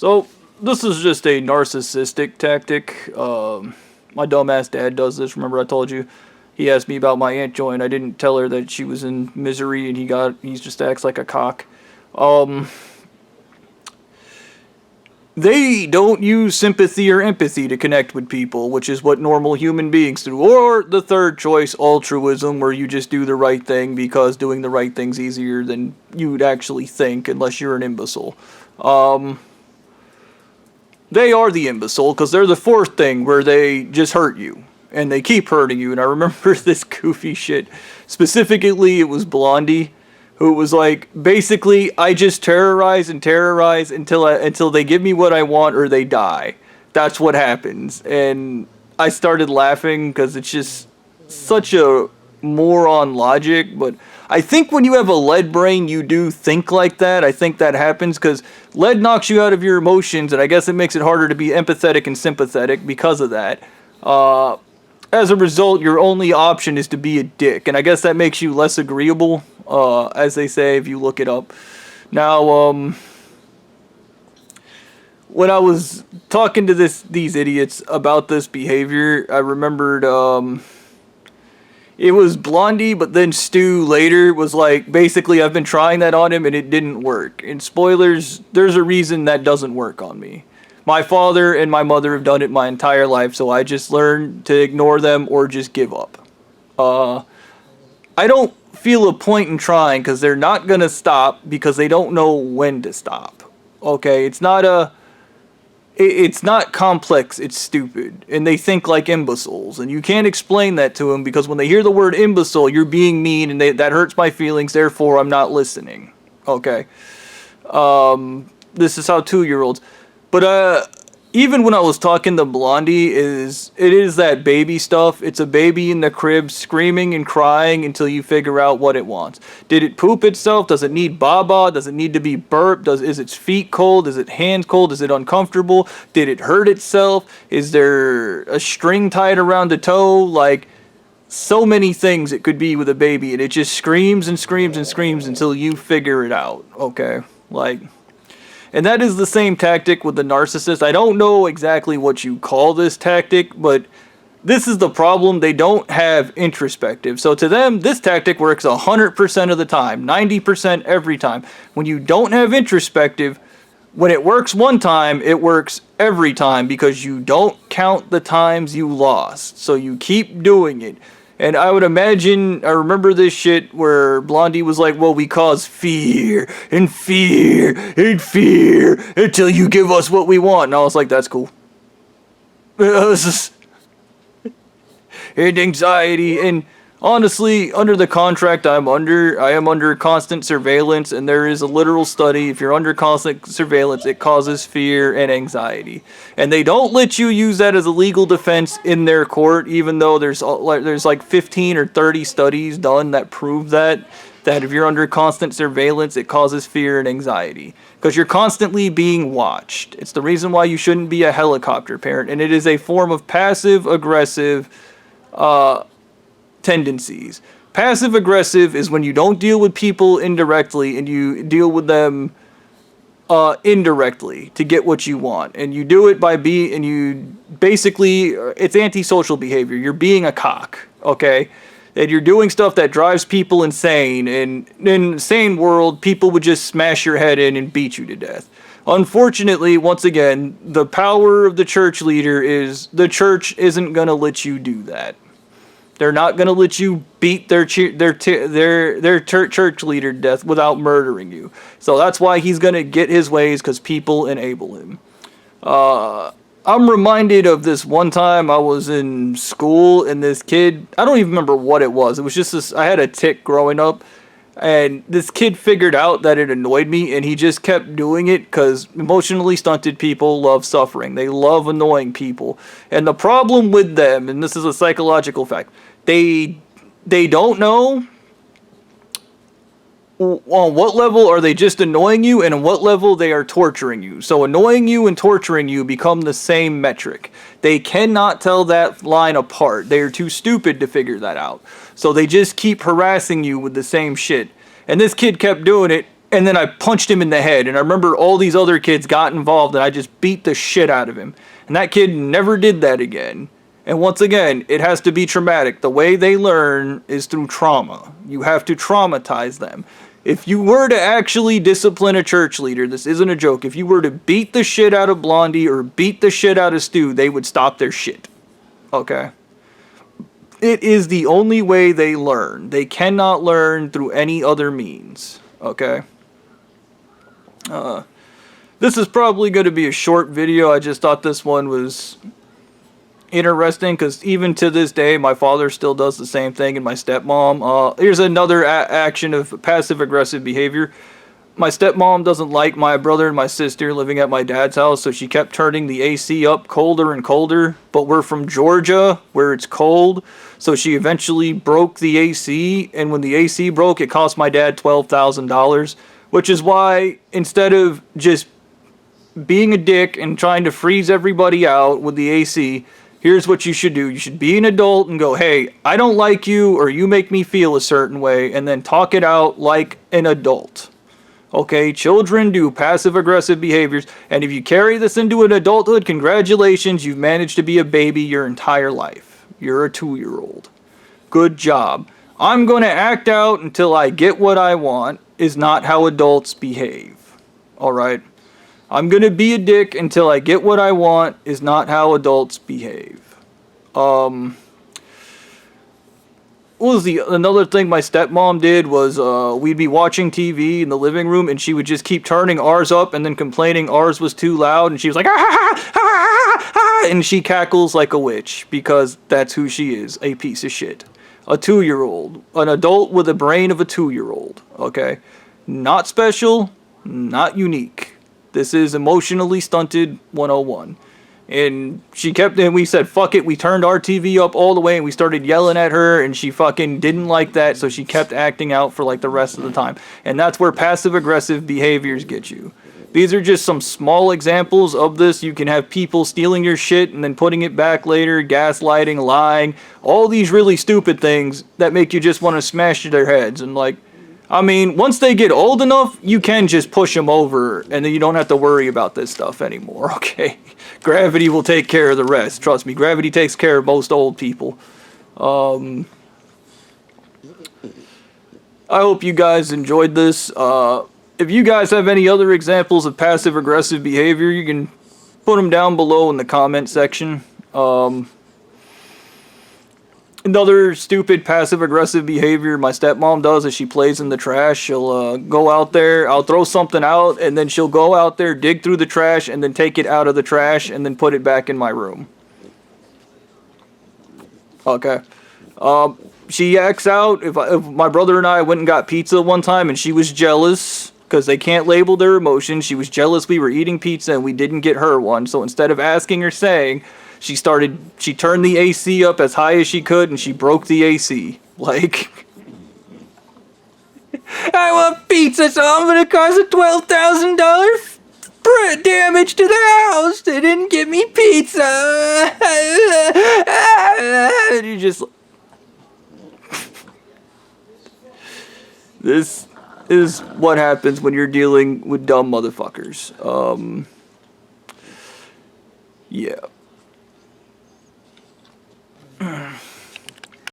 So, this is just a narcissistic tactic. My dumbass dad does this. Remember I told you? He asked me about my Aunt Joy, and I didn't tell her that she was in misery, and he just acts like a cock. Um, they don't use sympathy or empathy to connect with people, which is what normal human beings do. Or the third choice, altruism, where you just do the right thing because doing the right thing's easier than you'd actually think, unless you're an imbecile. They are the imbecile because they're the fourth thing where they just hurt you. And they keep hurting you. And I remember this goofy shit. Specifically, it was Blondie, who was like, basically, I just terrorize and terrorize until they give me what I want or they die. That's what happens. And I started laughing because it's just such a moron logic, but I think when you have a lead brain, you do think like that. I think that happens because lead knocks you out of your emotions, and I guess it makes it harder to be empathetic and sympathetic because of that. As a result, your only option is to be a dick, and I guess that makes you less agreeable, as they say if you look it up. Now, when I was talking to these idiots about this behavior, I remembered, it was Blondie, but then Stu later was like, basically, I've been trying that on him and it didn't work. And spoilers, there's a reason that doesn't work on me. My father and my mother have done it my entire life, so I just learned to ignore them or just give up. I don't feel a point in trying because they're not going to stop because they don't know when to stop. Okay, it's not complex, it's stupid. And they think like imbeciles. And you can't explain that to them because when they hear the word imbecile, you're being mean and that hurts my feelings, therefore I'm not listening. Okay. This is how 2-year-olds. But even when I was talking to Blondie, it is that baby stuff. It's a baby in the crib screaming and crying until you figure out what it wants. Did it poop itself? Does it need baba? Does it need to be burped? Is its feet cold? Is it hands cold? Is it uncomfortable? Did it hurt itself? Is there a string tied around the toe? Like, so many things it could be with a baby, and it just screams and screams and screams until you figure it out. Okay? Like... And that is the same tactic with the narcissist. I don't know exactly what you call this tactic, but this is the problem. They don't have introspective. So to them, this tactic works 100% of the time, 90% every time. When you don't have introspective, when it works one time, it works every time because you don't count the times you lost. So you keep doing it. And I would imagine, I remember this shit where Blondie was like, well, we cause fear and fear and fear until you give us what we want. And I was like, that's cool. And anxiety. And honestly, under the contract I am under constant surveillance. And there is a literal study. If you're under constant surveillance, it causes fear and anxiety. And they don't let you use that as a legal defense in their court, even though there's like 15 or 30 studies done that prove that if you're under constant surveillance, it causes fear and anxiety. Because you're constantly being watched. It's the reason why you shouldn't be a helicopter parent. And it is a form of passive-aggressive tendencies. Passive-aggressive is when you don't deal with people indirectly and you deal with them indirectly to get what you want. And you do it by it's antisocial behavior. You're being a cock, okay? And you're doing stuff that drives people insane. And in an insane world, people would just smash your head in and beat you to death. Unfortunately, once again, the power of the church leader is the church isn't going to let you do that. They're not going to let you beat their church leader to death without murdering you. So that's why he's going to get his ways, because people enable him. I'm reminded of this one time I was in school and this kid, I don't even remember what it was. It was just this, I had a tic growing up. And this kid figured out that it annoyed me, and he just kept doing it because emotionally stunted people love suffering. They love annoying people. And the problem with them, and this is a psychological fact, they don't know on what level are they just annoying you and on what level they are torturing you. So annoying you and torturing you become the same metric. They cannot tell that line apart. They are too stupid to figure that out. So they just keep harassing you with the same shit. And this kid kept doing it, and then I punched him in the head. And I remember all these other kids got involved, and I just beat the shit out of him. And that kid never did that again. And once again, it has to be traumatic. The way they learn is through trauma. You have to traumatize them. If you were to actually discipline a church leader, this isn't a joke, if you were to beat the shit out of Blondie or beat the shit out of Stu, they would stop their shit. Okay? It is the only way they learn. They cannot learn through any other means. Okay? This is probably going to be a short video. I just thought this one was interesting because even to this day, my father still does the same thing, and my stepmom. Here's another action of passive-aggressive behavior. My stepmom doesn't like my brother and my sister living at my dad's house, so she kept turning the AC up colder and colder. But we're from Georgia, where it's cold, so she eventually broke the AC, and when the AC broke, it cost my dad $12,000, which is why instead of just being a dick and trying to freeze everybody out with the AC, here's what you should do. You should be an adult and go, hey, I don't like you, or you make me feel a certain way, and then talk it out like an adult. Okay, children do passive-aggressive behaviors, and if you carry this into an adulthood, congratulations, you've managed to be a baby your entire life. You're a 2-year-old. Good job. I'm going to act out until I get what I want is not how adults behave. Alright? I'm going to be a dick until I get what I want is not how adults behave. What was another thing my stepmom did was we'd be watching TV in the living room and she would just keep turning ours up and then complaining ours was too loud, and she was like, ah, ah, ah, ah, and she cackles like a witch because that's who she is, a piece of shit. A 2-year-old. An adult with a brain of a 2-year-old. Okay? Not special, not unique. This is emotionally stunted 101. And she kept, and we said, fuck it, we turned our TV up all the way and we started yelling at her, and she fucking didn't like that, so she kept acting out for like the rest of the time. And that's where passive-aggressive behaviors get you. These are just some small examples of this. You can have people stealing your shit and then putting it back later, gaslighting, lying, all these really stupid things that make you just want to smash their heads. And like, I mean, once they get old enough, you can just push them over, and then you don't have to worry about this stuff anymore, okay? Gravity will take care of the rest. Trust me, gravity takes care of most old people. I hope you guys enjoyed this. If you guys have any other examples of passive-aggressive behavior, you can put them down below in the comment section. Another stupid passive-aggressive behavior my stepmom does is she plays in the trash. She'll go out there, I'll throw something out, and then she'll go out there, dig through the trash, and then take it out of the trash, and then put it back in my room. Okay. She acts out. If my brother and I went and got pizza one time, and she was jealous, because they can't label their emotions. She was jealous we were eating pizza, and we didn't get her one, so instead of asking or saying, she turned the AC up as high as she could, and she broke the AC. Like, I want pizza, so I'm gonna cause a $12,000 damage to the house. They didn't give me pizza. And you just... This is what happens when you're dealing with dumb motherfuckers. Yeah.